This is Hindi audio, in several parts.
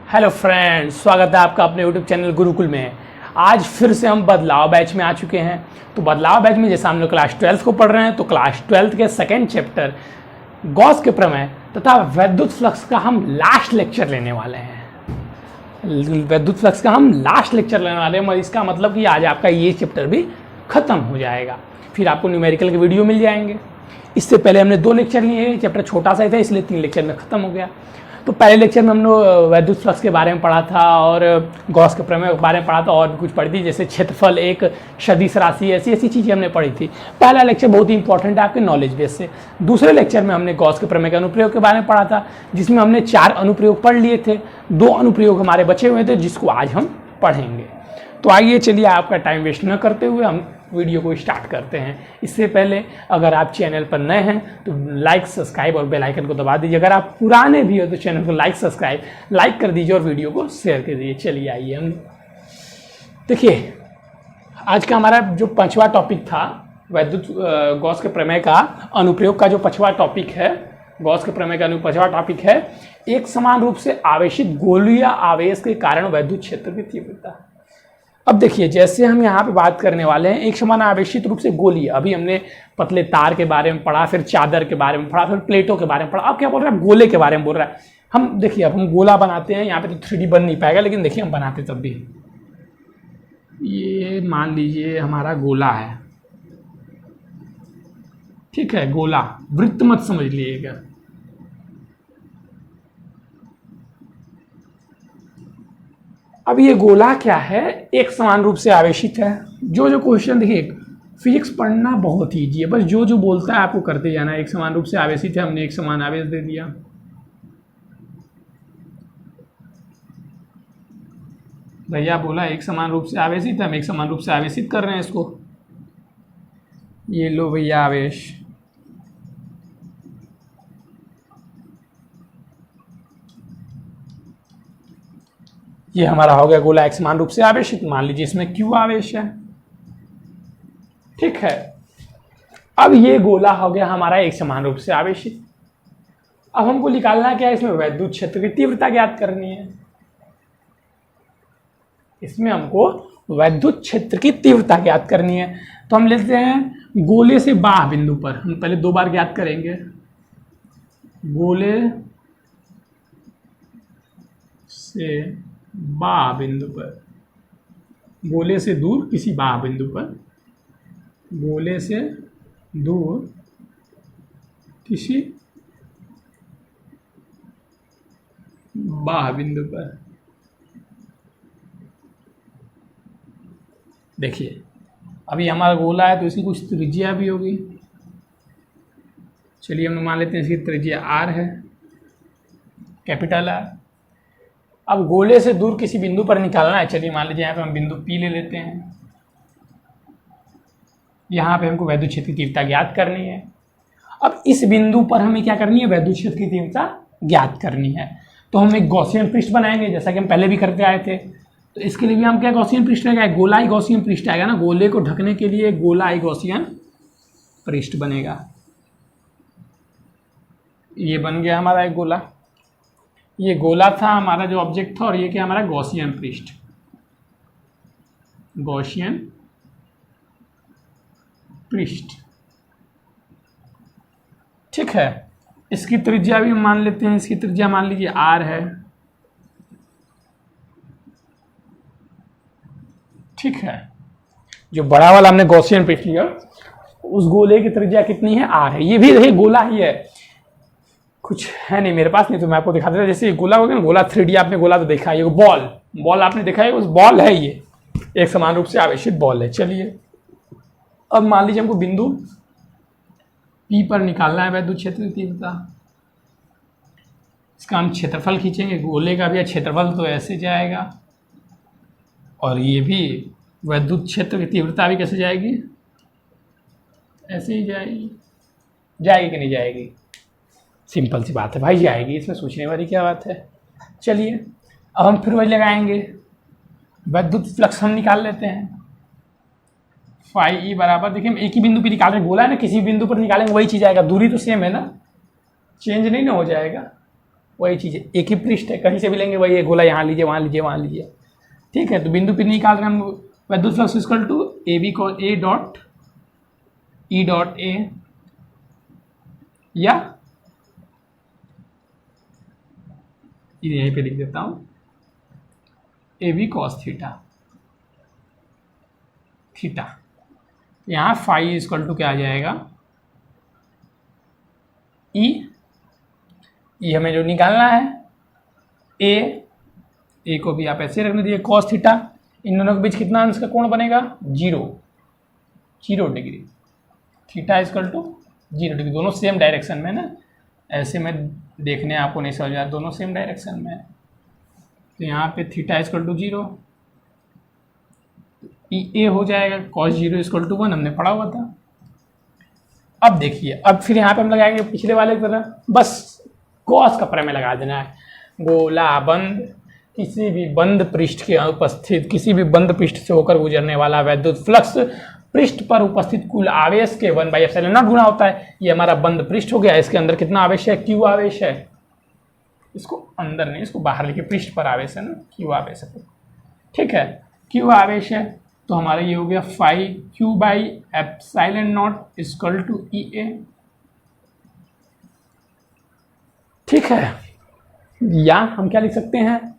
हेलो फ्रेंड्स, स्वागत है आपका अपने यूट्यूब चैनल गुरुकुल में। आज फिर से हम बदलाव बैच में आ चुके हैं। तो बदलाव बैच में जैसे हम लोग क्लास 12 को पढ़ रहे हैं, तो क्लास 12 के सेकेंड चैप्टर गॉस के प्रमेय तथा वैद्युत फ्लक्स का हम लास्ट लेक्चर लेने वाले हैं। वैद्युत फ्लक्स का हम लास्ट लेक्चर लेने वाले हैं, और इसका मतलब कि आज आपका ये चैप्टर भी खत्म हो जाएगा। फिर आपको न्यूमेरिकल के वीडियो मिल जाएंगे। इससे पहले हमने 2 लेक्चर लिए, चैप्टर छोटा सा ही था इसलिए 3 लेक्चर में खत्म हो गया। तो पहले लेक्चर में हम लोग वैद्युत फ्लक्स के बारे में पढ़ा था और गॉस के प्रमेय के बारे में पढ़ा था, और भी कुछ पढ़ी थी जैसे क्षेत्रफल एक सदिश राशि, ऐसी चीज़ें हमने पढ़ी थी। पहला लेक्चर बहुत ही इंपॉर्टेंट है आपके नॉलेज बेस से। दूसरे लेक्चर में हमने गॉस के प्रमेय के अनुप्रयोग के बारे में पढ़ा था, जिसमें हमने 4 अनुप्रयोग पढ़ लिए थे। 2 अनुप्रयोग हमारे बचे हुए थे जिसको आज हम पढ़ेंगे। तो आइए चलिए आपका टाइम वेस्ट न करते हुए हम वीडियो को स्टार्ट करते हैं। इससे पहले अगर आप चैनल पर नए हैं तो लाइक, सब्सक्राइब और बेल आइकन को दबा दीजिए। अगर आप पुराने भी हो तो चैनल को लाइक कर दीजिए और वीडियो को शेयर कर दीजिए। चलिए आइए हम देखिए, आज का हमारा जो 5वां टॉपिक था वैद्युत गॉस के प्रमेय का अनुप्रयोग का जो 5वां टॉपिक है, गॉस के प्रमेय का 5वां टॉपिक है एक समान रूप से आवेशित गोलीय आवेश के कारण वैद्युत क्षेत्र की तीव्रता। अब देखिए, जैसे हम यहाँ पे बात करने वाले हैं एक समान आवेशित रूप से गोलीय। अभी हमने पतले तार के बारे में पढ़ा, फिर चादर के बारे में पढ़ा, फिर प्लेटों के बारे में पढ़ा। अब क्या बोल रहा है, गोले के बारे में बोल रहा है। हम देखिए, अब हम गोला बनाते हैं, यहाँ पे तो 3D बन नहीं पाएगा, लेकिन देखिए हम बनाते तब भी। ये मान लीजिए हमारा गोला है, ठीक है, गोला, वृत्त मत समझ लीजिएगा। अब ये गोला क्या है, एक समान रूप से आवेशित है। जो क्वेश्चन देखिए, फिजिक्स पढ़ना बहुत ईजी है, बस जो बोलता है आपको करते जाना है। एक समान रूप से आवेशित है, हमने एक समान आवेश दे दिया। भैया बोला एक समान रूप से आवेशित है, हम एक समान रूप से आवेशित कर रहे हैं इसको। ये लो भैया आवेश, ये हमारा हो गया गोला एक समान रूप से आवेशित। मान लीजिए इसमें Q आवेश है, ठीक है। अब ये गोला हो गया हमारा एक समान रूप से आवेशित। अब हमको निकालना क्या है, इसमें वैद्युत क्षेत्र की तीव्रता ज्ञात करनी है। इसमें हमको वैद्युत क्षेत्र की तीव्रता ज्ञात करनी है। तो हम लेते हैं गोले से बाह्य बिंदु पर, हम पहले 2 बार ज्ञात करेंगे। गोले से बाह्य बिंदु पर, गोले से दूर किसी बाह्य बिंदु पर, गोले से दूर किसी बाह्य बिंदु पर। देखिए, अभी हमारा गोला है तो इसकी कुछ त्रिज्या भी होगी। चलिए हम मान लेते हैं इसकी त्रिज्या R है, कैपिटल R। अब गोले से दूर किसी बिंदु पर निकालना है। चलिए मान लीजिए यहाँ पे हम बिंदु P ले लेते हैं। यहाँ पे हमको वैद्युत क्षेत्र की तीव्रता ज्ञात करनी है। अब इस बिंदु पर हमें क्या करनी है, वैद्युत क्षेत्र की तीव्रता ज्ञात करनी है। तो हम एक गॉसियन पृष्ठ बनाएंगे, जैसा कि हम पहले भी करते आए थे। तो इसके लिए भी हम क्या गॉसियन पृष्ठ आएगा, गोला ही गॉसियन पृष्ठ आएगा ना। गोले को ढकने के लिए गोला ही गॉसियन पृष्ठ बनेगा। ये बन गया हमारा एक गोला। ये गोला था हमारा जो ऑब्जेक्ट था, और ये क्या हमारा गॉसियन पृष्ठ, गॉसियन पृष्ठ, ठीक है। इसकी त्रिज्या भी हम मान लेते हैं, इसकी त्रिज्या मान लीजिए R है, ठीक है। जो बड़ा वाला हमने गॉसियन पृष्ठ लिया, उस गोले की त्रिज्या कितनी है, R है। ये भी देखिए गोला ही है, कुछ है नहीं मेरे पास, नहीं तो मैं आपको दिखा देता। जैसे ये गोला हो गया ना, गोला 3D आपने गोला तो देखा है, ये बॉल आपने देखा है, उस बॉल है, ये एक समान रूप से आवेशित बॉल है। चलिए अब मान लीजिए हमको बिंदु P पर निकालना है वैद्युत क्षेत्र की तीव्रता। इसका हम क्षेत्रफल खींचेंगे, गोले का भी क्षेत्रफल तो ऐसे जाएगा, और ये भी वैद्युत क्षेत्र की तीव्रता भी कैसे जाएगी, ऐसे ही जाएगी। जाएगी कि नहीं जाएगी, सिंपल सी बात है भाई, जाएगी, इसमें सोचने वाली क्या बात है। चलिए अब हम फिर वही लगाएंगे, वैद्युत फ्लक्स हम निकाल लेते हैं। फाई ई बराबर, देखिए हम एक ही बिंदु पर निकाल रहे हैं, बोला है ना किसी बिंदु पर निकालेंगे वही चीज़ आएगा। दूरी तो सेम है ना, चेंज नहीं ना हो जाएगा। वही चीज़ है, एक ही पृष्ठ है, कहीं से भी लेंगे वही है, गोला यहाँ लीजिए, वहाँ लीजिए, वहाँ लीजिए। ठीक है, तो बिंदु P निकाल रहे हैं हम, वैद्युत flux equal to A B को A dot E dot A, या यहीं पे लिख देता हूँ A B cos theta. Theta यहाँ फाई इक्वल टू क्या आ जाएगा, ई हमें जो निकालना है, ए को भी आप ऐसे रखने दीजिए कॉस थीटा। इन दोनों के बीच कितना अंश का कोण बनेगा, 0 degree. Theta equal to 0 degree, दोनों सेम डायरेक्शन में ना, ऐसे में देखने आपको नहीं समझ आ, दोनों सेम डायरेक्शन में है। तो यहाँ पे थीटा इक्वल टू 0, ए हो जाएगा कॉस 0 इक्वल टू 1, हमने पढ़ा हुआ था। अब देखिए, अब फिर यहाँ पे हम लगाएंगे पिछले वाले की तरह, बस गॉस का प्रमेय लगा देना है। गोला बंद, किसी भी बंद पृष्ठ के उपस्थित, किसी भी बंद पृष्ठ से होकर गुजरने वाला वैद्युत फ्लक्स पृष्ठ पर उपस्थित कुल आवेश के 1/ε0 गुना होता है। ये हमारा बंद पृष्ठ हो गया, इसके अंदर कितना आवेश है, क्यू आवेश है। इसको अंदर नहीं, इसको बाहर लिखिए, पृष्ठ पर आवेश है ना, क्यू आवेश है। ठीक है, क्यू आवेश है, तो हमारा ये हो गया phi Q/ε0 equal to EA। ठीक है, या हम क्या लिख सकते हैं,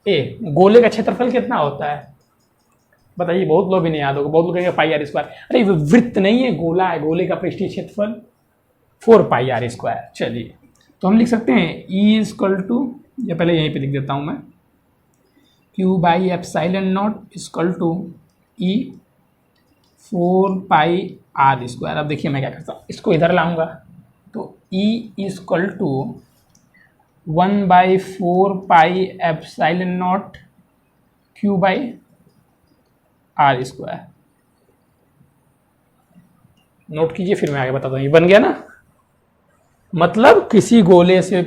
ए गोले का क्षेत्रफल कितना होता है बताइए, बहुत लोग भी नहीं याद होगा, बहुत लोग कहेंगे पाई आर स्क्वायर। अरे वृत्त नहीं है, गोला है, गोले का पृष्ठीय क्षेत्रफल 4 पाई आर स्क्वायर। चलिए, तो हम लिख सकते हैं E इक्वल टू, या पहले यहीं पे लिख देता हूं मैं, Q/ε0 equal to E 4 pi R square. अब देखिए मैं क्या करता हूँ, इसको इधर लाऊंगा, तो E equal to 1/4 pi ε0 Q/r square. Note कीजिए, फिर मैं आगे बताता हूँ। ये बन गया ना, मतलब किसी गोले से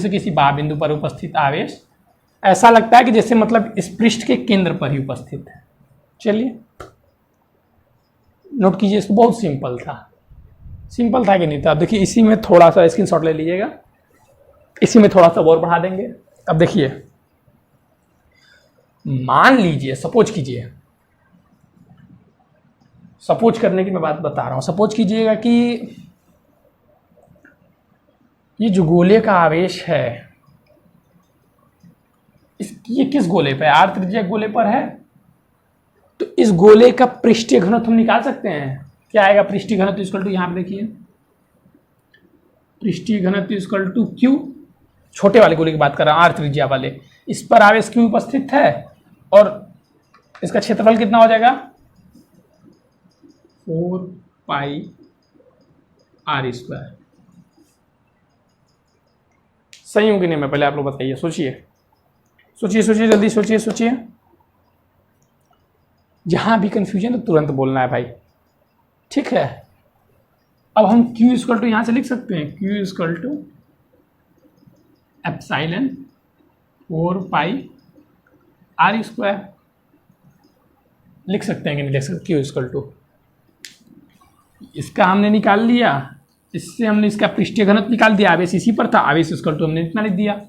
किसी बाह्य बिंदु पर उपस्थित आवेश ऐसा लगता है कि जैसे मतलब इस पृष्ठ के केंद्र पर ही उपस्थित है। चलिए नोट कीजिए, इसको बहुत सिंपल था कि नहीं था। अब देखिए, इसी में थोड़ा सा स्क्रीनशॉट ले लीजिएगा, इसी में थोड़ा सा और बढ़ा देंगे। अब देखिए, मान लीजिए, सपोज कीजिए, सपोज करने की मैं बात बता रहा हूं, सपोज कीजिएगा कि ये जो गोले का आवेश है, ये किस गोले पे, आर त्रिज्या गोले पर है, तो इस गोले का पृष्ठीय घनत्व हम निकाल सकते हैं। क्या आएगा पृष्ठीय घनत्व इक्वल टू, यहां पे देखिए, पृष्ठीय घनत्व इक्वल टू क्यू, छोटे वाले गोले की बात कर रहा हूं, आर त्रिज्या वाले, इस पर आवेश क्यू उपस्थित है और इसका क्षेत्रफल कितना हो जाएगा, 4 पाई आर स्क्वायर। सही हूं कि नहीं, मैं पहले आप लोग बताइए, सोचिए जल्दी सोचिए। जहां भी कंफ्यूजन तो तुरंत बोलना है भाई, ठीक है। अब हम Q इक्वल टू यहां से लिख सकते हैं, Q equal to epsilon 4 pi R square लिख सकते हैं कि नहीं लिख सकते। Q इक्वल टू, इसका हमने निकाल लिया, इससे हमने इसका पृष्ठीय घनत्व निकाल दिया, आवेश इसी पर था, आवेश इक्वल टू हमने इतना लिख दिया।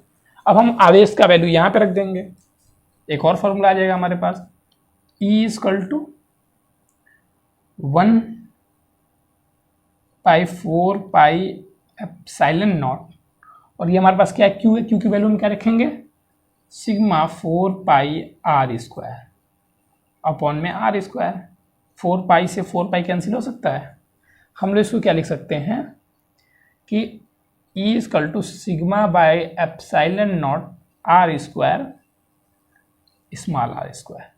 अब हम आवेश का वैल्यू यहाँ पे रख देंगे, एक और फॉर्मूला आ जाएगा हमारे पास, E इक्वल टू 1/4 पाई ε0, और ये हमारे पास क्या है, Q है, Q की वैल्यू हम क्या रखेंगे, sigma 4 pi R square upon में आर स्क्वायर। 4 पाई से 4 पाई कैंसिल हो सकता है, हम लोग इसको क्या लिख सकते हैं कि E equal to sigma by ε0 R square small R square.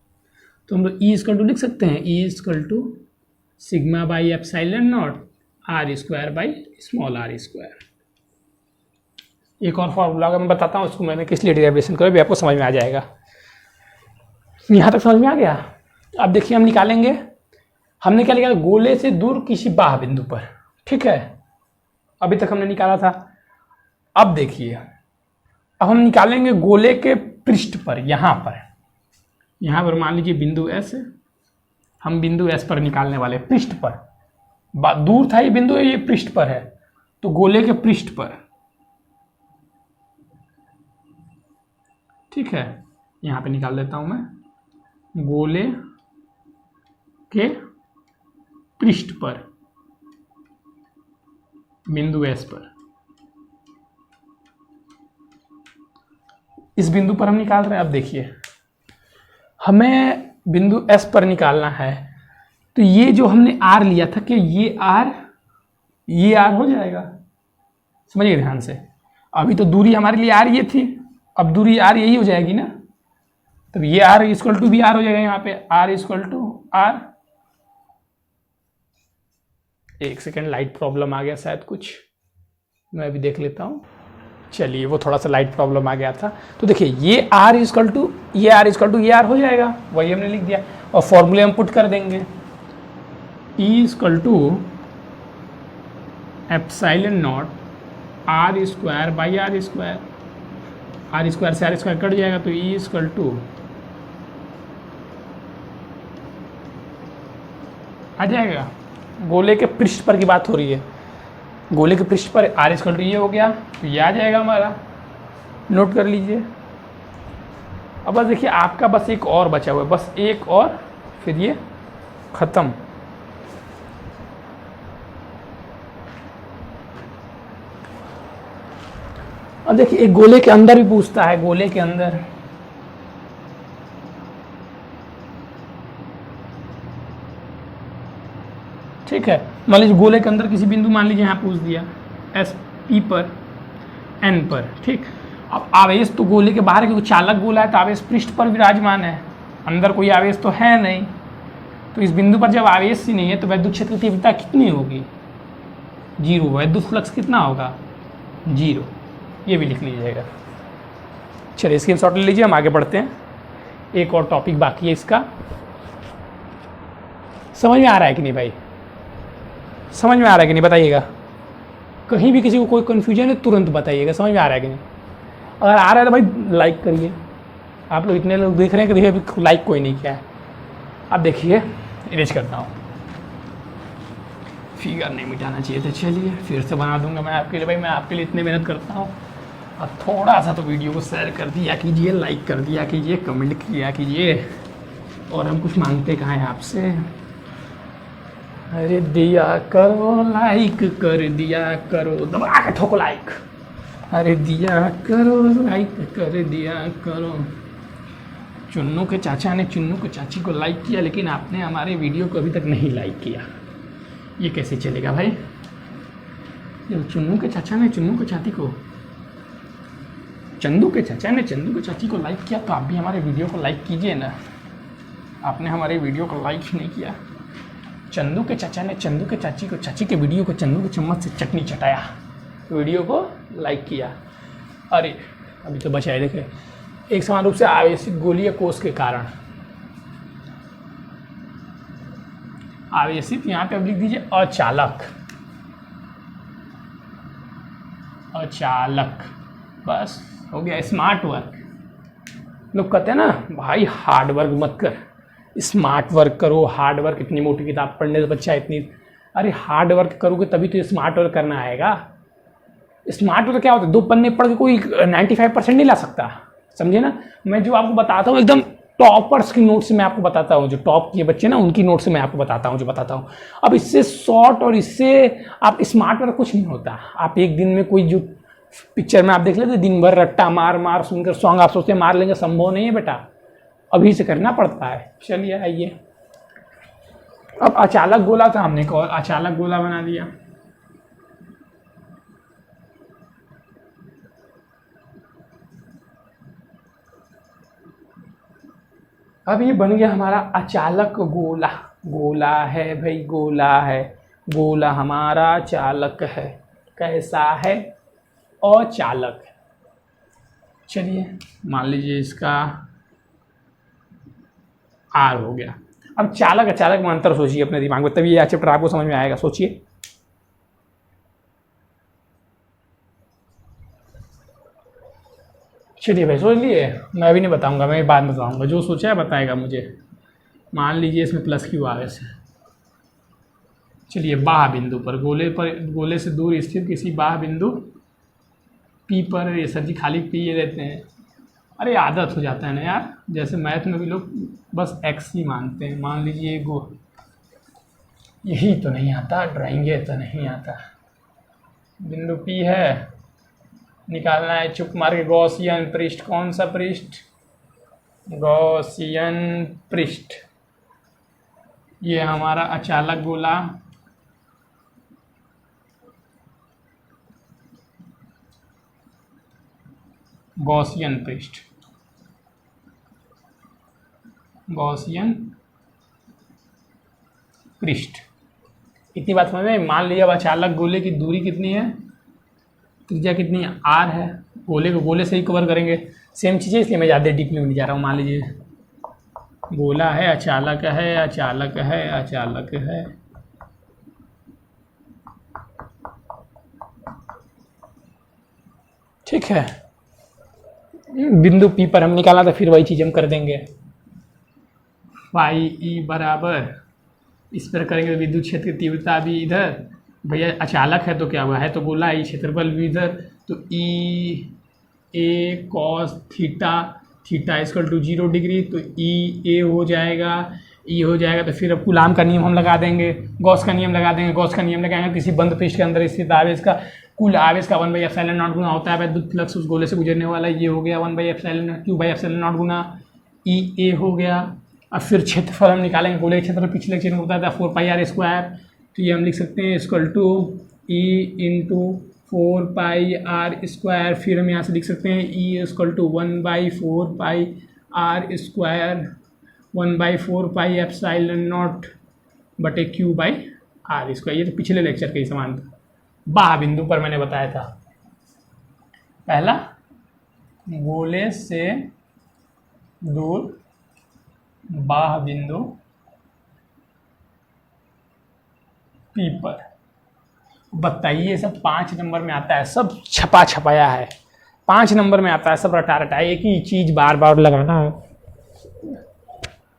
तो हम लोग E इक्वल टू लिख सकते हैं, E equal to sigma by ε0 R square by small R square. एक और फॉर्मूला मैं बताता हूँ, उसको मैंने किस लिए डेरिवेशन करा, भी आपको समझ में आ जाएगा। यहाँ तक समझ में आ गया। अब देखिए, हम निकालेंगे, हमने क्या निकाला, गोले से दूर किसी बाह्य बिंदु पर, ठीक है, अभी तक हमने निकाला था। अब देखिए, अब हम निकालेंगे गोले के पृष्ठ पर, यहाँ पर मान लीजिए बिंदु S है, हम बिंदु S पर निकालने वाले, पृष्ठ पर, दूर था ये बिंदु, ये पृष्ठ पर है, तो गोले के पृष्ठ पर ठीक है, यहाँ पे निकाल देता हूँ मैं। गोले के पृष्ठ पर बिंदु S पर, इस बिंदु पर हम निकाल रहे हैं। अब देखिए, हमें बिंदु S पर निकालना है, तो ये जो हमने R लिया था कि ये R हो जाएगा। समझिए ध्यान से, अभी तो दूरी हमारे लिए R ये थी, अब दूरी R यही हो जाएगी ना, तो ये R इक्वल टू भी R हो जाएगा। यहाँ पे R इक्वल टू R। एक सेकेंड, लाइट प्रॉब्लम आ गया शायद कुछ, मैं अभी देख लेता हूँ। चलिए, वो थोड़ा सा लाइट प्रॉब्लम आ गया था। तो देखिए, ये R इक्वल टू ये R हो जाएगा, वही हमने लिख दिया। और फॉर्मूले हम पुट कर देंगे, E equal to epsilon not R square by R square. R square से R स्क्वायर कट जाएगा, तो E इक्वल टू आ जाएगा। गोले के पृष्ठ पर की बात हो रही है, गोले के पृष्ठ पर R इक्वल टू ये हो गया, तो ये आ जाएगा हमारा। नोट कर लीजिए। अब बस देखिए, आपका बस एक और बचा हुआ है, बस एक और, फिर ये खत्म। अब देखिए, एक गोले के अंदर भी पूछता है, गोले के अंदर ठीक है। मान लीजिए गोले के अंदर किसी बिंदु, मान लीजिए यहाँ पूछ दिया S P पर N पर, ठीक। अब आवेश तो गोले के बाहर, क्योंकि चालक गोला है तो आवेश पृष्ठ पर विराजमान है, अंदर कोई आवेश तो है नहीं। तो इस बिंदु पर जब आवेश ही नहीं है तो विद्युत क्षेत्र की तीव्रता कितनी होगी? 0। विद्युत फ्लक्स कितना होगा? 0। ये भी लिख लीजिएगा। चलिए, स्क्रीनशॉट ले लीजिए, हम आगे बढ़ते हैं। एक और टॉपिक बाकी है इसका। समझ में आ रहा है कि नहीं भाई? समझ में आ रहा है कि नहीं बताइएगा। कहीं भी किसी को कोई कन्फ्यूजन है तुरंत बताइएगा, समझ में आ रहा है कि नहीं। अगर आ रहा है तो भाई लाइक करिए। आप लोग इतने लोग देख रहे हैं कि देखिए अभी लाइक कोई नहीं किया है। अब देखिए, इरेज करता हूँ, फिगर नहीं मिटाना चाहिए था। चलिए, फिर से बना दूंगा मैं आपके लिए। भाई मैं आपके लिए इतनी मेहनत करता हूँ, अब थोड़ा सा तो वीडियो को शेयर कर दिया कीजिए, लाइक कर दिया कीजिए, कमेंट किया कीजिए। और हम कुछ मांगते कहाँ हैं आपसे? अरे दिया करो लाइक, कर दिया करो, दबा के ठोको लाइक। अरे दिया करो लाइक, कर दिया करो। चुन्नू के चाचा ने चुन्नू के चाची को लाइक किया, लेकिन आपने हमारे वीडियो को अभी तक नहीं लाइक किया। ये कैसे चलेगा भाई? जब चुन्नू के चाचा ने चुन्नू के चाची को, चंदू के चाचा ने चंदू के चाची को लाइक किया, तो आप भी हमारे वीडियो को लाइक कीजिए ना। आपने हमारे वीडियो को लाइक ही नहीं किया। चंदू के चाचा ने चंदू के चाची को, चाची के वीडियो को चंदू के चम्मच से चटनी चटाया, वीडियो को लाइक किया। अरे अभी तो बचा है, देखे, एक समान रूप से आवेशित गोलीय कोष के कारण आवेशित, यहाँ पे अब लिख दीजिए अचालक, अचालक, बस हो गया। स्मार्ट वर्क, लोग कहते हैं ना भाई हार्ड वर्क मत कर, स्मार्ट वर्क करो। हार्ड वर्क, इतनी मोटी किताब पढ़ने से बच्चा इतनी, अरे हार्ड वर्क करोगे तभी तो स्मार्ट वर्क करना आएगा। स्मार्ट वर्क क्या होता है? 2 पन्ने पढ़ के कोई 95% नहीं ला सकता, समझे ना। मैं जो आपको बताता हूँ एकदम टॉपर्स की नोट से मैं आपको बताता हूँ, जो टॉप किए बच्चे ना उनकी नोट से मैं आपको बताता हूँ जो बताता हूँ। अब इससे शॉर्ट और इससे आप स्मार्ट वर्क कुछ नहीं होता। आप एक दिन में कोई जो पिक्चर में आप देख लेते दिन भर रट्टा मार मार सुनकर सॉन्ग आप सोचते मार लेंगे, संभव नहीं है बेटा, अभी से करना पड़ता है। चलिए आइए, अब अचालक गोला था, हमने एक और अचालक गोला बना दिया। अब ये बन गया हमारा अचालक गोला। गोला है भाई, गोला है, गोला हमारा चालक है। कैसा है? अचालक है। चलिए मान लीजिए इसका R हो गया। अब चालक अचालक में अंतर सोचिए अपने दिमाग में, तभी यह चैप्टर आपको समझ में आएगा। सोचिए, चलिए भाई सोच लिए, मैं अभी नहीं बताऊंगा, मैं बाद में बताऊंगा। जो सोचा है बताएगा मुझे। मान लीजिए इसमें प्लस क्यू आवेश है। चलिए, बाह बिंदु पर, गोले से दूर स्थित किसी बाह बिंदु P पर, ये सर जी खाली P ये रहते हैं, अरे आदत हो जाता है ना यार, जैसे मैथ में भी लोग बस एक्स ही मानते हैं। मान लीजिए गो, यही तो नहीं आता, ड्राइंगे तो नहीं आता। बिंदु पी है, निकालना है चुप मार के गॉसियन पृष्ठ। कौन सा पृष्ठ? गॉसियन पृष्ठ। ये हमारा अचालक गोला, गॉसियन पृष्ठ, गॉसियन पृष्ठ। इतनी बात समझ में। मान लीजिए अब अचालक गोले की दूरी कितनी है, त्रिज्या कितनी है, आर है। गोले को गोले से ही कवर करेंगे, सेम चीज़ें, इसलिए मैं ज़्यादा डीप में नहीं जा रहा हूँ। मान लीजिए गोला है, अचालक है, अचालक है, अचालक है, ठीक है। बिंदु पी पर हम निकाला था, फिर वही चीज़ हम कर देंगे। फाई ई बराबर, इस पर करेंगे तो विद्युत क्षेत्र की तीव्रता भी इधर, भैया अचालक है तो क्या हुआ है, तो गोला ई, क्षेत्रफल भी इधर, तो E A cos theta, theta equal to 0 degree, तो ई ए हो जाएगा, ई हो जाएगा। तो फिर अब कूलाम का नियम हम लगा देंगे, गॉस का नियम लगा देंगे। गॉस का नियम लगाएंगे, किसी बंद पृष्ठ के अंदर स्थित आवेश का कुल आवेश का 1/ε0 गुना होता है विद्युत फ्लक्स उस गोले से गुजरने वाला, ये हो गया 1/ε Q/ε0 गुना ई ए हो गया। अब फिर क्षेत्रफल हम निकालेंगे, गोले के क्षेत्रफल पिछले क्षेत्र में बताया था 4πr², तो ये हम लिख सकते हैं equal to E into 4πr²। फिर हम यहाँ से लिख सकते हैं ई इक्वल टू 1/4πr², 1/4πε0 बटे Q/r²। ये तो पिछले लेक्चर का ही समान था। बाह बिंदु पर मैंने बताया था, पहला गोले से दूर बाह बिंदु पी पर। बताइए, सब 5 नंबर में आता है, सब छपा छपाया है, 5 नंबर में आता है, सब रटा रटा, एक ही चीज बार बार लगाना है।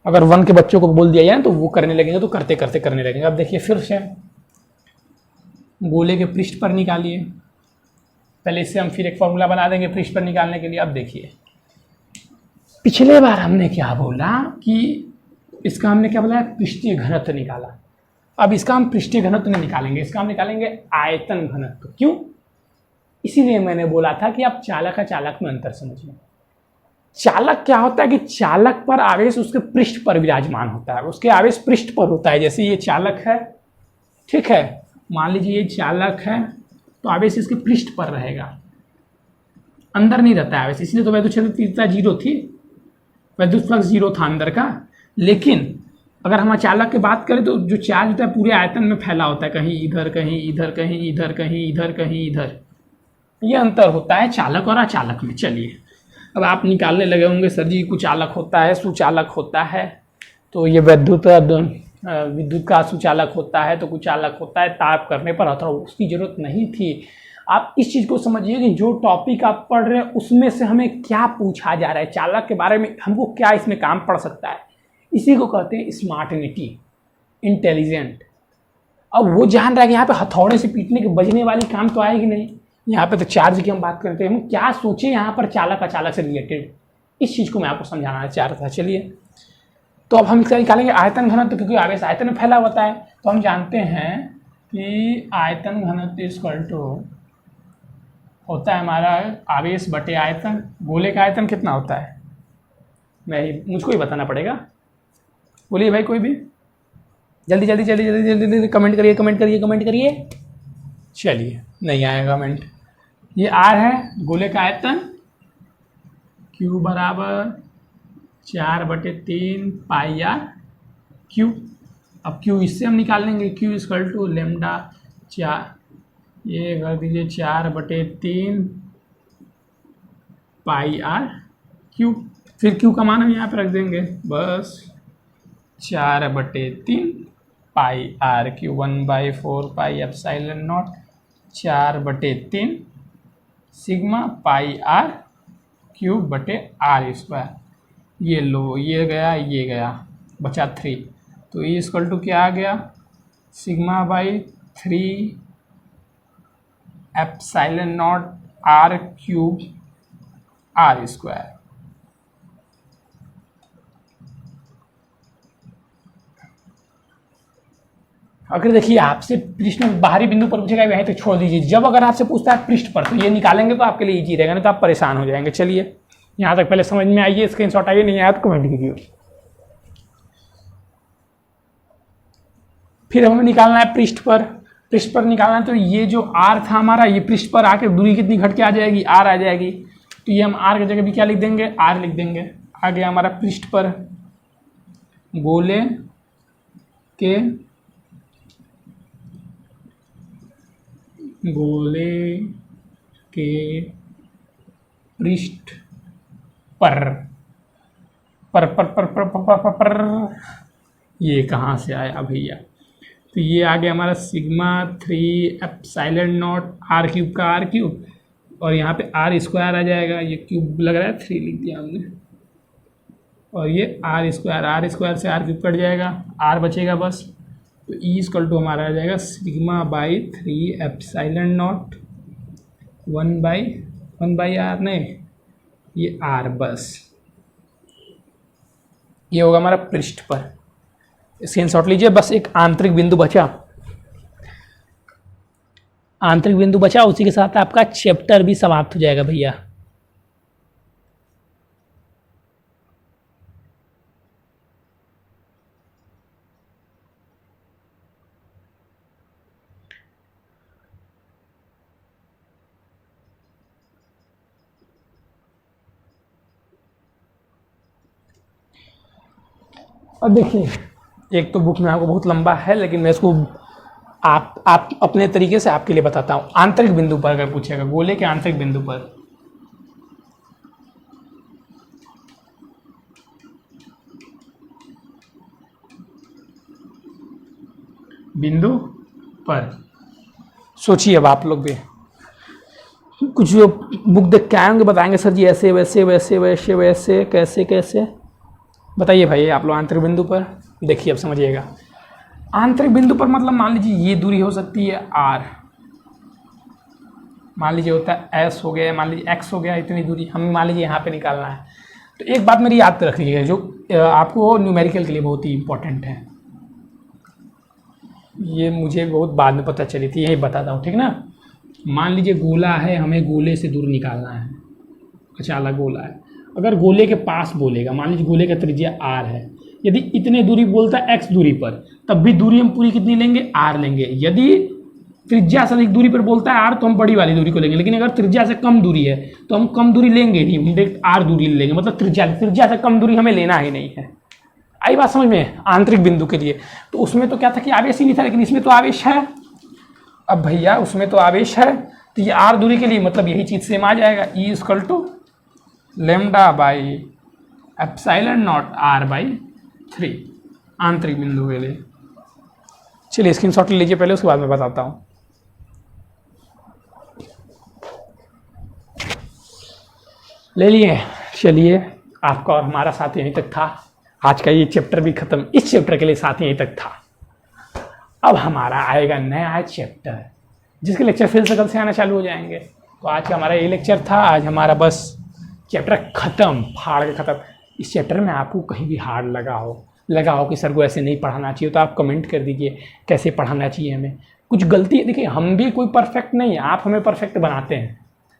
अगर 1 के बच्चों को बोल दिया जाए तो वो करने लगेंगे, तो करते करते करने लगेंगे। अब देखिए फिर से गोले के पृष्ठ पर निकालिए, पहले इससे हम फिर एक फॉर्मूला बना देंगे पृष्ठ पर निकालने के लिए। अब देखिए पिछले बार हमने क्या बोला कि इसका हमने क्या बोला, पृष्ठीय घनत्व निकाला। अब इसका हम पृष्ठीय घनत्व नहीं निकालेंगे, इसका हम निकालेंगे आयतन घनत्व। क्यों? इसीलिए मैंने बोला था कि आप चालक का चालक में अंतर समझिए। चालक क्या होता है कि चालक पर आवेश उसके पृष्ठ पर विराजमान होता है, उसके आवेश पृष्ठ पर होता है। जैसे ये चालक है, ठीक है, मान लीजिए ये चालक है, तो आवेश इसके पृष्ठ पर रहेगा, अंदर नहीं रहता है आवेश। इसलिए तो विद्युत क्षेत्र तीव्रता 0 थी, विद्युत फ्लक्स 0 था अंदर का। लेकिन अगर हम अचालक की बात करें तो जो चार्ज होता है पूरे आयतन में फैला होता है, कहीं इधर, कहीं इधर, कहीं इधर, कहीं इधर, कहीं इधर। ये अंतर होता है चालक और अचालक में। चलिए अब आप निकालने लगे होंगे, सर जी कुचालक होता है, सुचालक होता है, तो ये विद्युत का सुचालक होता है, तो कुचालक होता है। ताप करने पर अथवा उसकी जरूरत नहीं थी। आप इस चीज़ को समझिए कि जो टॉपिक आप पढ़ रहे हैं उसमें से हमें क्या पूछा जा रहा है, चालक के बारे में हमको क्या इसमें काम पड़ सकता है। इसी को कहते हैं स्मार्टनिटी, इंटेलिजेंट। अब वो जान रहा है कि यहाँ पे हथौड़े से पीटने के बजने वाली काम तो आएगी नहीं, यहाँ पे तो चार्ज की हम बात करते हैं। हम क्या सोचें यहाँ पर चालक अचालक से रिलेटेड, इस चीज़ को मैं आपको समझाना चाह रहा था। चलिए तो अब हम इसका निकालेंगे आयतन घनत्व, क्योंकि आवेश आयतन में फैला होता है। तो हम जानते हैं कि आयतन घनत्व इक्वल टू होता है हमारा आवेश बटे आयतन। गोले का आयतन कितना होता है, मुझको ही बताना पड़ेगा। बोलिए भाई, कोई भी जल्दी जल्दी जल्दी जल्दी जल्दी जल्दी कमेंट करिए, कमेंट करिए, कमेंट करिए। चलिए नहीं आएगा कमेंट। ये आर है गोले का आयतन, Q बराबर 4/3 पाई आर क्यू। अब Q इससे हम निकाल लेंगे, Q इक्वल टू लेमडा 4, ये कर दीजिए 4/3 पाई आर क्यू। फिर Q का मान हम यहाँ पे रख देंगे, बस 4/3 pi R Q, 1/4πε0, 4/3 sigma pi R cube बटे r²। ये लो, ये गया, बचा 3। तो ये इक्वल टू क्या आ गया, सिग्मा बाई 3 ε0 r³ r²। अगर देखिए आपसे पृष्ठ में बाहरी बिंदु पर पूछेगा वहीं तक छोड़ दीजिए, जब अगर आपसे पूछता है पृष्ठ पर तो ये निकालेंगे तो आपके लिए ईजी रहेगा, नहीं तो आप परेशान हो जाएंगे। चलिए यहाँ तक पहले समझ में आइए, स्क्रीनशॉट आइए, नहीं आया तो कमेंट कीजिए। फिर हमें निकालना है पृष्ठ पर, पृष्ठ पर निकालना है तो ये जो आर था हमारा, ये पृष्ठ पर आके दूरी कितनी घट के आ जाएगी, आर आ जाएगी। तो ये हम आर की जगह भी क्या लिख देंगे, आर लिख देंगे। आ गया हमारा पृष्ठ पर गोले के पृष्ठ पर ये कहाँ से आया भैया, तो ये आ गया हमारा sigma 3 epsilon not R cube का आर क्यूब, और यहाँ पे आर स्क्वायर आ जाएगा, ये क्यूब लग रहा है 3 लिख दिया हमने, और ये आर स्क्वायर से आर क्यूब कट जाएगा, आर बचेगा बस। तो ई इक्वल टू हमारा आ जाएगा sigma by 3 epsilon not 1 by R, नहीं ये आर बस। ये होगा हमारा पृष्ठ पर। स्क्रीनशॉट लीजिए। बस एक आंतरिक बिंदु बचा, आंतरिक बिंदु बचा, उसी के साथ आपका चैप्टर भी समाप्त हो जाएगा भैया। अब देखिए, एक तो बुक में आपको बहुत लंबा है, लेकिन मैं इसको आप अपने तरीके से आपके लिए बताता हूँ। आंतरिक बिंदु पर अगर पूछेगा, गोले के आंतरिक बिंदु पर, बिंदु पर सोचिए। अब आप लोग भी कुछ जो बुक देख के आएंगे बताएंगे सर जी ऐसे वैसे वैसे वैसे वैसे कैसे कैसे, बताइए भाई आप लोग। आंतरिक बिंदु पर देखिए, अब समझिएगा। आंतरिक बिंदु पर मतलब मान लीजिए ये दूरी हो सकती है आर, मान लीजिए होता है एस हो गया, मान लीजिए एक्स हो गया, इतनी दूरी हमें मान लीजिए यहाँ पे निकालना है। तो एक बात मेरी याद रख लीजिएगा, जो आपको न्यूमेरिकल के लिए बहुत ही इंपॉर्टेंट है, ये मुझे बहुत बाद में पता चली थी, यही बताता हूँ, ठीक ना। मान लीजिए गोला है, हमें गोले से दूर निकालना है, अच्छा अलग गोला है। अगर गोले के पास बोलेगा, मान लीजिए गोले का त्रिज्या आर है, यदि इतने दूरी बोलता है एक्स दूरी पर, तब भी दूरी हम पूरी कितनी लेंगे, आर लेंगे। यदि त्रिज्या से अधिक दूरी पर बोलता है आर, तो हम बड़ी वाली दूरी को लेंगे। लेकिन अगर त्रिज्या से कम दूरी है तो हम कम दूरी लेंगे नहीं, हम डायरेक्ट आर दूरी लेंगे, मतलब त्रिज्या से कम दूरी हमें लेना ही नहीं है। आई बात समझ में। आंतरिक बिंदु के लिए तो उसमें तो क्या था कि आवेश ही नहीं था, लेकिन इसमें तो आवेश है। अब भैया उसमें तो आवेश है, तो ये आर दूरी के लिए मतलब यही चीज़ सेम आ जाएगा, E equal to lambda by epsilon not R by 3 आंतरिक बिंदु के लिए। चलिए स्क्रीनशॉट ले लीजिए पहले, उसके बाद मैं बताता हूँ। ले लिए। चलिए आपका और हमारा साथ यहीं तक था, आज का ये चैप्टर भी खत्म, इस चैप्टर के लिए साथ यहीं तक था। अब हमारा आएगा नया चैप्टर, जिसके लेक्चर फिर से कल से आना चालू हो जाएंगे। तो आज का हमारा ये लेक्चर था, आज हमारा बस चैप्टर ख़त्म, फाड़ के ख़त्म। इस चैप्टर में आपको कहीं भी हार्ड लगा हो कि सर को ऐसे नहीं पढ़ाना चाहिए, तो आप कमेंट कर दीजिए कैसे पढ़ाना चाहिए हमें। कुछ गलती, देखिए हम भी कोई परफेक्ट नहीं है, आप हमें परफेक्ट बनाते हैं।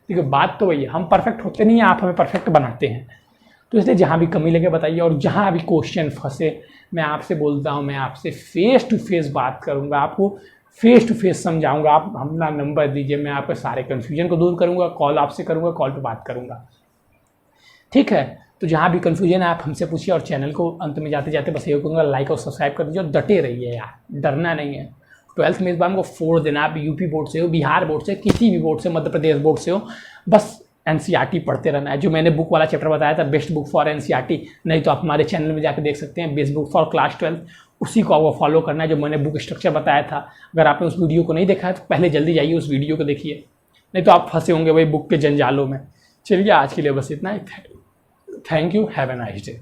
देखिए बात तो वही है, हम परफेक्ट होते नहीं हैं, आप हमें परफेक्ट बनाते हैं। तो इसलिए जहाँ भी कमी लगे बताइए, और जहाँ भी क्वेश्चन फंसे मैं आपसे बोलता हूँ, मैं आपसे फेस टू फेस बात करूँगा, आपको फेस टू फेस समझाऊँगा। आप अपना नंबर दीजिए, मैं आपके सारे कन्फ्यूजन को दूर करूँगा, कॉल आपसे करूँगा, कॉल पर बात करूँगा, ठीक है। तो जहाँ भी कन्फ्यूजन है आप हमसे पूछिए, और चैनल को अंत में जाते जाते बस ये कहूँगा लाइक और सब्सक्राइब कर दीजिए, और डटे रहिए यार, डरना नहीं है। 12th में इस बार हमको फोड़ देना, आप यूपी बोर्ड से हो, बिहार बोर्ड से, किसी भी बोर्ड से, मध्य प्रदेश बोर्ड से हो, बस एनसीईआरटी पढ़ते रहना है। जो मैंने बुक वाला चैप्टर बताया था, बेस्ट बुक फॉर एनसीईआरटी, नहीं तो आप हमारे चैनल में जाकर देख सकते हैं, बेस्ट बुक फॉर क्लास 12, उसी को आपको फॉलो करना है, जो मैंने बुक स्ट्रक्चर बताया था। अगर आपने उस वीडियो को नहीं देखा है तो पहले जल्दी जाइए उस वीडियो को देखिए, नहीं तो आप फंसे होंगे वही बुक के जंजालों में। चलिए आज के लिए बस इतना ही। Thank you, have a nice day.